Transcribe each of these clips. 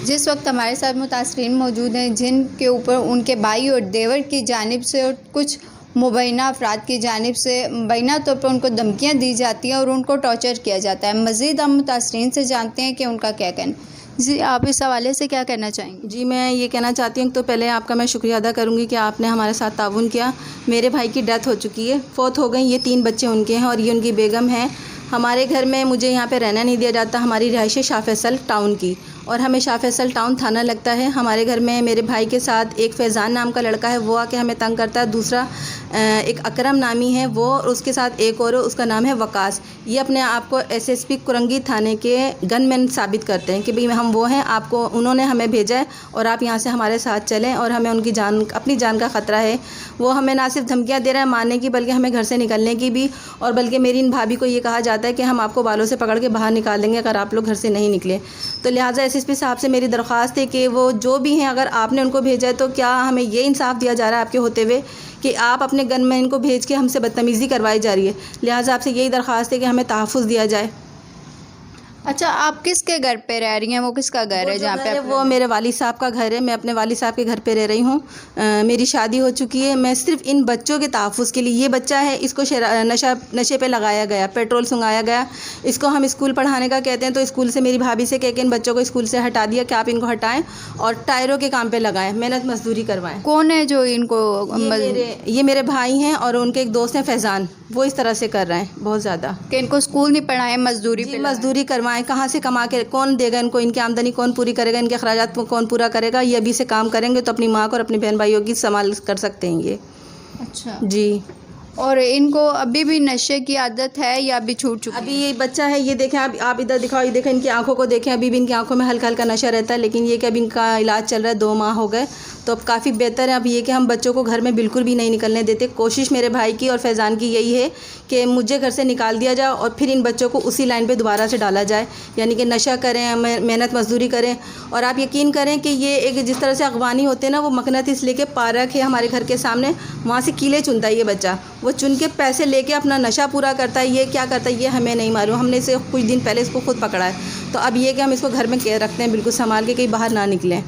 जिस वक्त हमारे साथ मुतासरीन मौजूद हैं जिनके ऊपर उनके भाई और देवर की जानिब से और कुछ मुबैना अफराद की जानिब से मुबैना तौर पर उनको धमकियाँ दी जाती हैं और उनको टॉर्चर किया जाता है। मज़ीद हम मुतासरीन से जानते हैं कि उनका क्या कहना। जी, आप इस हवाले से क्या कहना चाहेंगे? जी, मैं ये कहना चाहती हूँ तो पहले आपका मैं शुक्रिया अदा करूँगी कि आपने हमारे साथ ताउन किया। मेरे भाई की डेथ हो चुकी है, फ़ौत हो गई। ये 3 बच्चे उनके हैं और ये उनकी बेगम है। हमारे घर में मुझे यहाँ पे रहना नहीं दिया जाता। हमारी रिहाइश है शाह फैसल टाउन की और हमें शाह फैसल टाउन थाना लगता है। हमारे घर में मेरे भाई के साथ एक फैज़ान नाम का लड़का है, वो आके हमें तंग करता है। दूसरा एक अकरम नामी है वो, और उसके साथ एक और उसका नाम है वकास। ये अपने आप को एसएसपी कुरंगी थाने के गनमैन साबित करते हैं कि भाई हम वो हैं, आपको उन्होंने हमें भेजा है और आप यहाँ से हमारे साथ चलें और हमें उनकी जान, अपनी जान का ख़तरा है। वो हमें ना सिर्फ धमकियाँ दे रहा है मारने की, बल्कि हमें घर से निकलने की भी। और बल्कि मेरी इन भाभी को ये कहा जाता है कि हम आपको बालों से पकड़ के बाहर निकाल देंगे अगर आप लोग घर से नहीं निकले। तो लिहाजा एसएसपी साहब से मेरी दरख्वास्त है कि वो जो भी हैं, अगर आपने उनको भेजा है तो क्या हमें ये इंसाफ दिया जा रहा है आपके होते हुए कि आप अपने गनमैन को भेज के हमसे बदतमीज़ी करवाई जा रही है। लिहाजा आपसे यही दरख्वास्त है कि हमें तहफ़्फ़ुज़ दिया जाए। अच्छा, आप किसके घर पे रह रही हैं? वो किसका घर है जहाँ पे? वो मेरे वालिद साहब का घर है। मैं अपने वालिद साहब के घर पे रह रही हूँ। मेरी शादी हो चुकी है। मैं सिर्फ इन बच्चों के तहफ़्फ़ुज़ के लिए, ये बच्चा है, इसको नशे पे लगाया गया, पेट्रोल सुंघाया गया। इसको हम स्कूल पढ़ाने का कहते हैं तो स्कूल से मेरी भाभी से कह के इन बच्चों को स्कूल से हटा दिया कि आप इनको हटाएँ और टायरों के काम पर लगाएँ, मेहनत मजदूरी करवाएँ। कौन है जो इनको? ये मेरे भाई हैं और उनके एक दोस्त हैं फैज़ान, वो इस तरह से कर रहे हैं बहुत ज़्यादा कि इनको स्कूल नहीं पढ़ाएं, मजदूरी करवाएं। कहाँ से कमा के कौन देगा इनको? इनकी आमदनी कौन पूरी करेगा? इनके अखराजात को कौन पूरा करेगा? ये अभी से काम करेंगे तो अपनी माँ को और अपनी बहन भाइयों की संभाल कर सकते हैं ये। अच्छा जी। और इनको अभी भी नशे की आदत है या अभी छूट चुकी? अभी ये बच्चा है, ये देखें, आप इधर दिखाओ, ये देखें इनकी आंखों को देखें, अभी भी इनकी आंखों में हल्का हल्का नशा रहता है। लेकिन ये कि अभी इनका इलाज चल रहा है, 2 माह हो गए तो अब काफ़ी बेहतर है। अब ये कि हम बच्चों को घर में बिल्कुल भी नहीं निकलने देते। कोशिश मेरे भाई की और फैज़ान की यही है कि मुझे घर से निकाल दिया जाए और फिर इन बच्चों को उसी लाइन पे दोबारा से डाला जाए, यानी कि नशा करें, मेहनत मजदूरी करें। और आप यकीन करें कि ये एक जिस तरह से अगवानी होते हैं ना, वो मकनतीस लेके पार्क है हमारे घर के सामने, वहाँ से कीले चुनता है ये बच्चा। वो चुन के पैसे लेके अपना नशा पूरा करता है। ये क्या करता है ये हमें नहीं मालूम। हमने इसे कुछ दिन पहले इसको खुद पकड़ा है। तो अब ये कि हम इसको घर में रखते हैं बिल्कुल संभाल के, कहीं बाहर ना निकलें।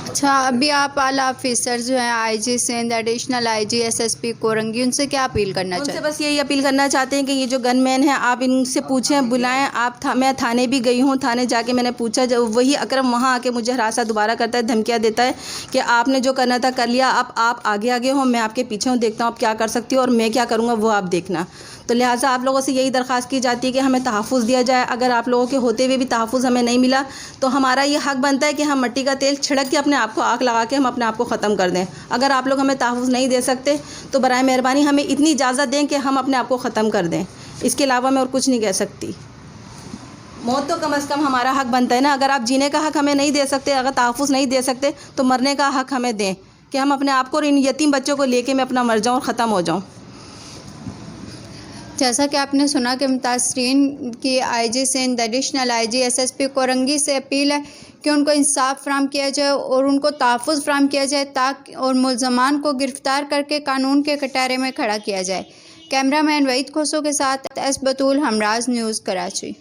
अच्छा, अभी आप आला ऑफिसर जो हैं, IG Sindh, additional IG SSP Korangi, उनसे क्या अपील करना चाहते हैं? उनसे बस यही अपील करना चाहते हैं कि ये जो गनमैन है, आप इनसे पूछें, बुलाएं। मैं थाने भी गई हूँ, थाने जाके मैंने पूछा, जब वही अकरम वहाँ आके मुझे हरासा दोबारा करता है, धमकियाँ देता है कि आपने जो करना था कर लिया, अब आप आगे हो, मैं आपके पीछे हूँ, देखता हूँ आप क्या कर सकती हो और मैं क्या करूँगा वो आप देखना। तो लिहाजा आप लोगों से यही दरख्वास्त की जाती है कि हमें तहफ़्फ़ुज़ दिया जाए। अगर आप लोगों के होते हुए भी तहफ़्फ़ुज़ हमें नहीं मिला तो हमारा ये हक़ बनता है कि हम मिट्टी का तेल छिड़क के अपने आप को आग लगा के हम अपने आप को ख़त्म कर दें। अगर आप लोग हमें तहफ़्फ़ुज़ नहीं दे सकते तो बराए मेहरबानी हमें इतनी इजाज़त दें कि हम अपने आप को ख़त्म कर दें। इसके अलावा मैं और कुछ नहीं कह सकती। मौत तो कम से कम हमारा हक़ बनता है ना। अगर आप जीने का हक़ हमें नहीं दे सकते, अगर तहफ़्फ़ुज़ नहीं दे सकते तो मरने का हक़ हमें दें कि हम अपने आप को और इन यतीम बच्चों को लेके मैं अपना मर जाऊँ और ख़त्म हो जाऊँ। जैसा कि आपने सुना कि मुतासरीन की IG Sindh, additional IG SSP Korangi से अपील है कि उनको इंसाफ फराहम किया जाए और उनको तहफ़्फ़ुज़ फराहम किया जाए ताकि और मुल्ज़मान को गिरफ़्तार करके कानून के कटहरे में खड़ा किया जाए। कैमरामैन वहीद खोसो के साथ एस बतूल, हमराज न्यूज़, कराची।